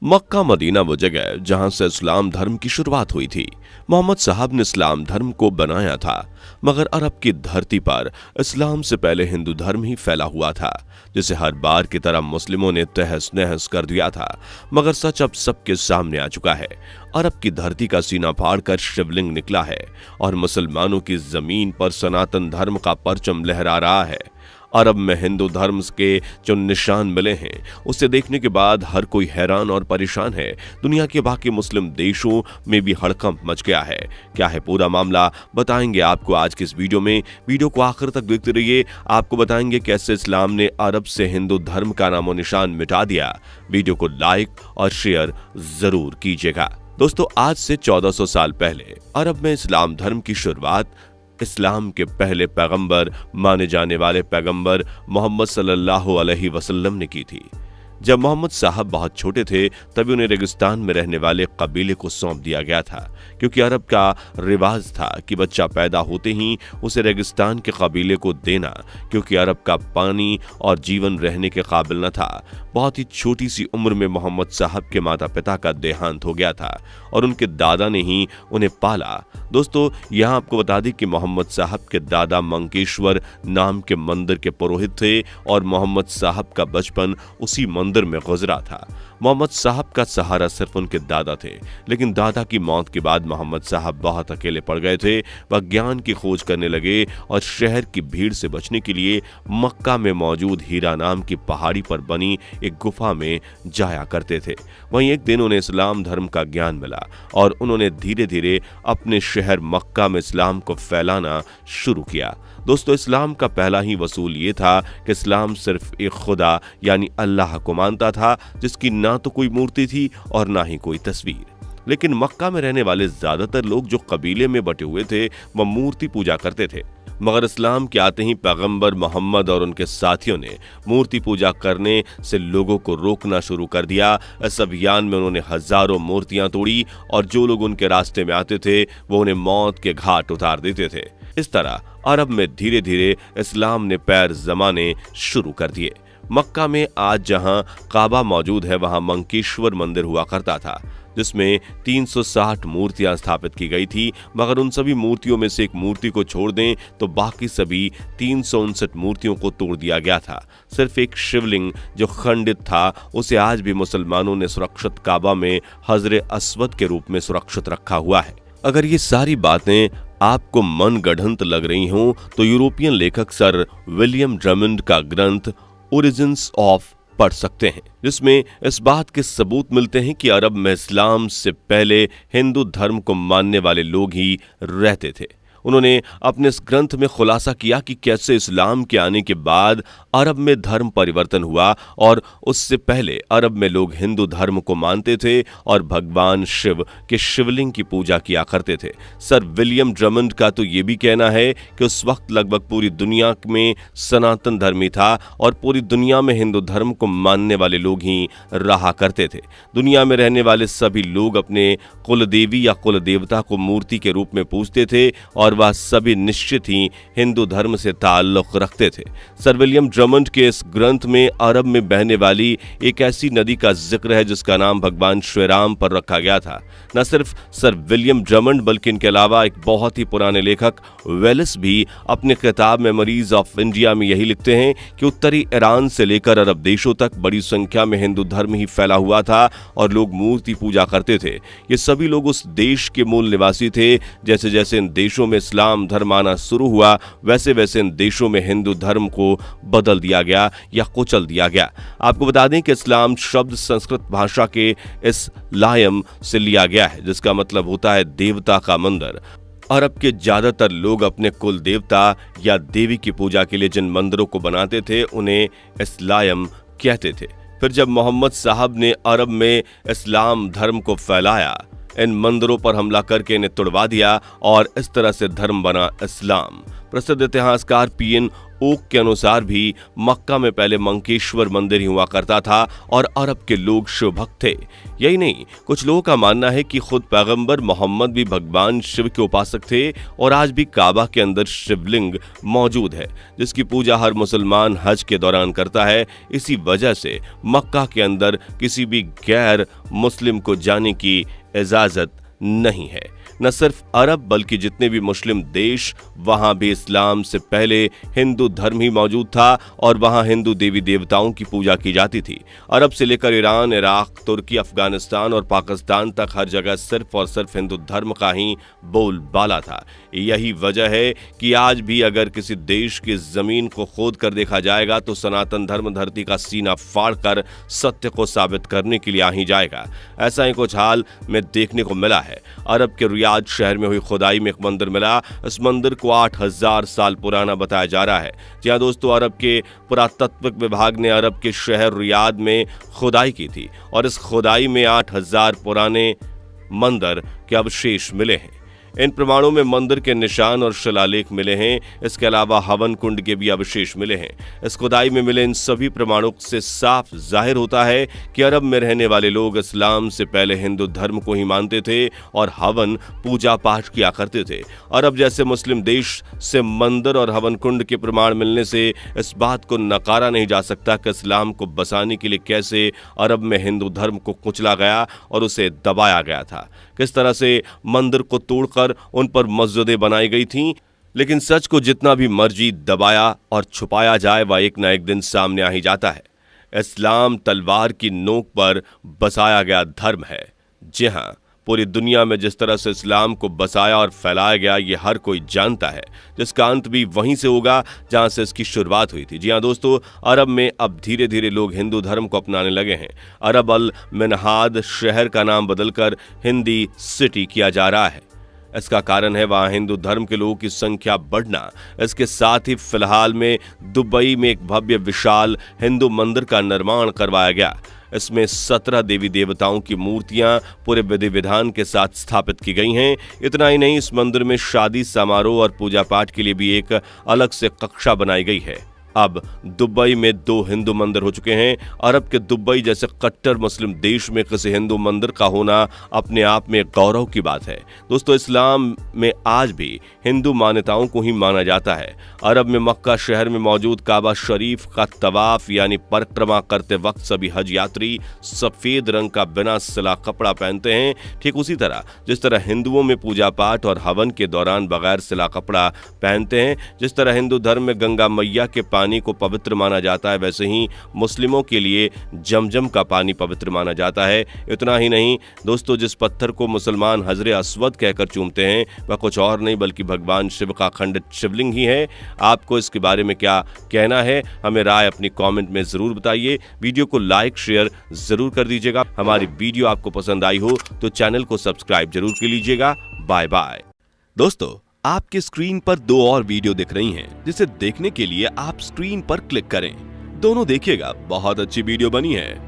Mecca Medina वो जगह जहां से इस्लाम धर्म की शुरुआत हुई थी। मोहम्मद साहब ने इस्लाम धर्म को बनाया था, मगर अरब की धरती पर इस्लाम से पहले हिंदू धर्म ही फैला हुआ था, जिसे हर बार की तरह मुस्लिमों ने तहस नहस कर दिया था। मगर सच अब सबके सामने आ चुका है। अरब की धरती का सीना फाड़कर शिवलिंग निकला है और मुसलमानों की जमीन पर सनातन धर्म का परचम लहरा रहा है। अरब में हिंदू धर्म के जो निशान मिले हैं, उसे देखने के बाद हर कोई हैरान और परेशान है। दुनिया के बाकी मुस्लिम देशों में भी हड़कंप मच गया है। क्या है पूरा मामला, बताएंगे आपको आज की इस वीडियो में। वीडियो को आखिर तक देखते रहिए। आपको बताएंगे कैसे इस्लाम ने अरब से हिंदू धर्म का नामो निशान मिटा दिया। वीडियो को लाइक और शेयर जरूर कीजिएगा। दोस्तों, आज से 1400 साल पहले अरब में इस्लाम धर्म की शुरुआत इस्लाम के पहले पैगंबर माने जाने वाले पैगंबर मोहम्मद सल्लल्लाहु अलैहि वसल्लम ने की थी। जब मोहम्मद साहब बहुत छोटे थे, तभी उन्हें रेगिस्तान में रहने वाले कबीले को सौंप दिया गया था, क्योंकि अरब का रिवाज था कि बच्चा पैदा होते ही उसे रेगिस्तान के कबीले को देना, क्योंकि अरब का पानी और जीवन रहने के काबिल न था। बहुत ही छोटी सी उम्र में मोहम्मद साहब के माता पिता का देहांत हो गया था और उनके दादा ने ही उन्हें पाला। दोस्तों, यहाँ आपको बता दें कि मोहम्मद साहब के दादा मंकेश्वर नाम के मंदिर के पुरोहित थे और मोहम्मद साहब का बचपन उसी मंदिर में गुजरा था। मोहम्मद साहब का सहारा सिर्फ उनके दादा थे, लेकिन दादा की मौत के बाद मोहम्मद साहब बहुत अकेले पड़ गए थे। वह ज्ञान की खोज करने लगे और शहर की भीड़ से बचने के लिए मक्का में मौजूद हीरा नाम की पहाड़ी पर बनी एक गुफा में जाया करते थे। वहीं एक दिन उन्हें इस्लाम धर्म का ज्ञान मिला और उन्होंने धीरे धीरे अपने शहर मक्का में इस्लाम को फैलाना शुरू किया। दोस्तों, इस्लाम का पहला ही वसूल ये था कि इस्लाम सिर्फ एक खुदा यानी अल्लाह को मानता था, जिसकी ना तो कोई मूर्ति थी और ना ही कोई तस्वीर। लेकिन मक्का में रहने वाले ज्यादातर लोग जो कबीले में बटे हुए थे, वह मूर्ति पूजा करते थे। मगर इस्लाम के आते ही पैगंबर मोहम्मद और उनके साथियों ने मूर्ति पूजा करने से लोगों को रोकना शुरू कर दिया। इस अभियान में उन्होंने हजारों मूर्तियां तोड़ी और जो लोग उनके रास्ते में आते थे, वो उन्हें मौत के घाट उतार देते थे। इस तरह अरब में धीरे धीरे इस्लाम ने पैर जमाने शुरू कर दिए। मक्का में आज जहां काबा मौजूद है, वहां मंकेश्वर मंदिर हुआ करता था, जिसमें 360 मूर्तियां स्थापित की गई थी। मगर उन सभी मूर्तियों में से एक मूर्ति को छोड़ दें तो बाकी सभी 359 मूर्तियों को तोड़ दिया गया था। सिर्फ एक शिवलिंग जो खंडित था, उसे आज भी मुसलमानों ने सुरक्षित काबा में हजरे अस्वद के रूप में सुरक्षित रखा हुआ है। अगर ये सारी बातें आपको मनगढ़ंत लग रही हों, तो यूरोपियन लेखक सर विलियम ड्रमंड का ग्रंथ ओरिजिन्स ऑफ पढ़ सकते हैं, जिसमें इस बात के सबूत मिलते हैं कि अरब में इस्लाम से पहले हिंदू धर्म को मानने वाले लोग ही रहते थे। उन्होंने अपने इस ग्रंथ में खुलासा किया कि कैसे इस्लाम के आने के बाद अरब में धर्म परिवर्तन हुआ और उससे पहले अरब में लोग हिंदू धर्म को मानते थे और भगवान शिव के शिवलिंग की पूजा किया करते थे। सर विलियम ड्रमंड का तो ये भी कहना है कि उस वक्त लगभग पूरी दुनिया में सनातन धर्म ही था और पूरी दुनिया में हिंदू धर्म को मानने वाले लोग ही रहा करते थे। दुनिया में रहने वाले सभी लोग अपने कुल देवी या कुल देवता को मूर्ति के रूप में पूजते थे और वह सभी निश्चित ही हिंदू धर्म से ताल्लुक रखते थे। सर विलियम ड्रमंड के इस ग्रंथ में अरब में बहने वाली एक ऐसी नदी का जिक्र है जिसका नाम भगवान श्री राम पर रखा गया था। न सिर्फ सर विलियम ड्रमंड बल्कि इनके अलावा एक बहुत ही पुराने लेखक वेलिस भी अपने किताब मेमोरीज ऑफ इंडिया में यही लिखते हैं कि उत्तरी ईरान से लेकर अरब देशों तक बड़ी संख्या में हिंदू धर्म ही फैला हुआ था और लोग मूर्ति पूजा करते थे। ये सभी लोग उस देश के मूल निवासी थे। जैसे जैसे इन देशों में इस्लाम धर्म आना शुरू हुआ, वैसे वैसे इन देशों में हिंदू धर्म को बदल दिया गया या कुचल दिया गया। आपको बता दें कि इस्लाम शब्द संस्कृत भाषा के इस लायम से लिया गया है, जिसका मतलब होता है देवता का मंदिर। अरब के ज्यादातर लोग अपने कुल देवता या देवी की पूजा के लिए जिन मंदिरों को बनाते थे, उन्हें इस्लाम कहते थे। फिर जब मोहम्मद साहब ने अरब में इस्लाम धर्म को फैलाया, इन मंदिरों पर हमला करके इन्हें तुड़वा दिया और इस तरह से धर्म बना इस्लाम। प्रसिद्ध इतिहासकार पीएन ओक के अनुसार भी मक्का में पहले मंकेश्वर मंदिर ही हुआ करता था और अरब के लोग शिव भक्त थे। यही नहीं, कुछ लोगों का मानना है कि खुद पैगंबर मोहम्मद भी भगवान शिव के उपासक थे और आज भी काबा के अंदर शिवलिंग मौजूद है जिसकी पूजा हर मुसलमान हज के दौरान करता है। इसी वजह से मक्का के अंदर किसी भी गैर मुस्लिम को जाने की इजाजत नहीं है। न सिर्फ अरब बल्कि जितने भी मुस्लिम देश, वहां भी इस्लाम से पहले हिंदू धर्म ही मौजूद था और वहां हिंदू देवी देवताओं की पूजा की जाती थी। अरब से लेकर ईरान, इराक, तुर्की, अफगानिस्तान और पाकिस्तान तक हर जगह सिर्फ और सिर्फ हिंदू धर्म का ही बोलबाला था। यही वजह है कि आज भी अगर किसी देश की जमीन को खोद कर देखा जाएगा तो सनातन धर्म धरती का सीना फाड़कर सत्य को साबित करने के लिए आ ही जाएगा। ऐसा ही कुछ हाल में देखने को मिला है। अरब के रियाद शहर में हुई खुदाई में एक मंदिर मिला। इस मंदिर को 8000 साल पुराना बताया जा रहा है। जी हां दोस्तों, अरब के पुरातत्व विभाग ने अरब के शहर रियाद में खुदाई की थी और इस खुदाई में 8000 पुराने मंदिर के अवशेष मिले हैं। इन प्रमाणों में मंदिर के निशान और शिलालेख मिले हैं। इसके अलावा हवन कुंड के भी अवशेष मिले हैं। इस खुदाई में मिले इन सभी प्रमाणों से साफ जाहिर होता है कि अरब में रहने वाले लोग इस्लाम से पहले हिंदू धर्म को ही मानते थे और हवन पूजा पाठ किया करते थे। अरब जैसे मुस्लिम देश से मंदिर और हवन कुंड के प्रमाण मिलने से इस बात को नकारा नहीं जा सकता कि इस्लाम को बसाने के लिए कैसे अरब में हिंदू धर्म को कुचला गया और उसे दबाया गया था। किस तरह से मंदिर को तोड़कर उन पर मस्जिदें बनाई गई थीं। लेकिन सच को जितना भी मर्जी दबाया और छुपाया जाए वह एक न एक दिन सामने आ ही जाता है। इस्लाम तलवार की नोक पर बसाया गया धर्म है। जी हां, पूरी दुनिया में जिस तरह से इस्लाम को बसाया और फैलाया गया ये हर कोई जानता है, जिसका अंत भी वहीं से होगा जहां से इसकी शुरुआत हुई थी। जी हां दोस्तों, अरब में अब धीरे धीरे लोग हिंदू धर्म को अपनाने लगे हैं। अरब अल मिनहाद शहर का नाम बदलकर हिंदी सिटी किया जा रहा है। इसका कारण है वहां हिंदू धर्म के लोगों की संख्या बढ़ना। इसके साथ ही फिलहाल में दुबई में एक भव्य विशाल हिंदू मंदिर का निर्माण करवाया गया। इसमें 17 देवी देवताओं की मूर्तियां पूरे विधि विधान के साथ स्थापित की गई हैं। इतना ही नहीं, इस मंदिर में शादी समारोह और पूजा पाठ के लिए भी एक अलग से कक्षा बनाई गई है। अब दुबई में 2 हिंदू मंदिर हो चुके हैं। अरब के दुबई जैसे कट्टर मुस्लिम देश में किसी हिंदू मंदिर का होना अपने आप में गौरव की बात है। दोस्तों, इस्लाम में आज भी हिंदू मान्यताओं को ही माना जाता है। अरब में मक्का शहर में मौजूद काबा शरीफ का तवाफ यानी परिक्रमा करते वक्त सभी हज यात्री सफेद रंग का बिना सिला कपड़ा पहनते हैं। ठीक उसी तरह जिस तरह हिंदुओं में पूजा पाठ और हवन के दौरान बगैर सिला कपड़ा पहनते हैं, जिस तरह हिंदू धर्म में गंगा मैया के पानी को पवित्र माना जाता है, वैसे ही मुस्लिमों के लिए जमजम का पानी पवित्र माना जाता है। इतना ही नहीं दोस्तों, जिस पत्थर को मुसलमान हजरे अस्वद कहकर चूमते हैं वह कुछ और नहीं बल्कि भगवान शिव का अखंडित शिवलिंग ही है। आपको इसके बारे में क्या कहना है, हमें राय अपनी कमेंट में जरूर बताइए। वीडियो को लाइक शेयर जरूर कर दीजिएगा। हमारी वीडियो आपको पसंद आई हो तो चैनल को सब्सक्राइब जरूर कर लीजिएगा। Bye bye. दोस्तों, आपके स्क्रीन पर 2 और वीडियो दिख रही हैं, जिसे देखने के लिए आप स्क्रीन पर क्लिक करें। दोनों देखिएगा, बहुत अच्छी वीडियो बनी है।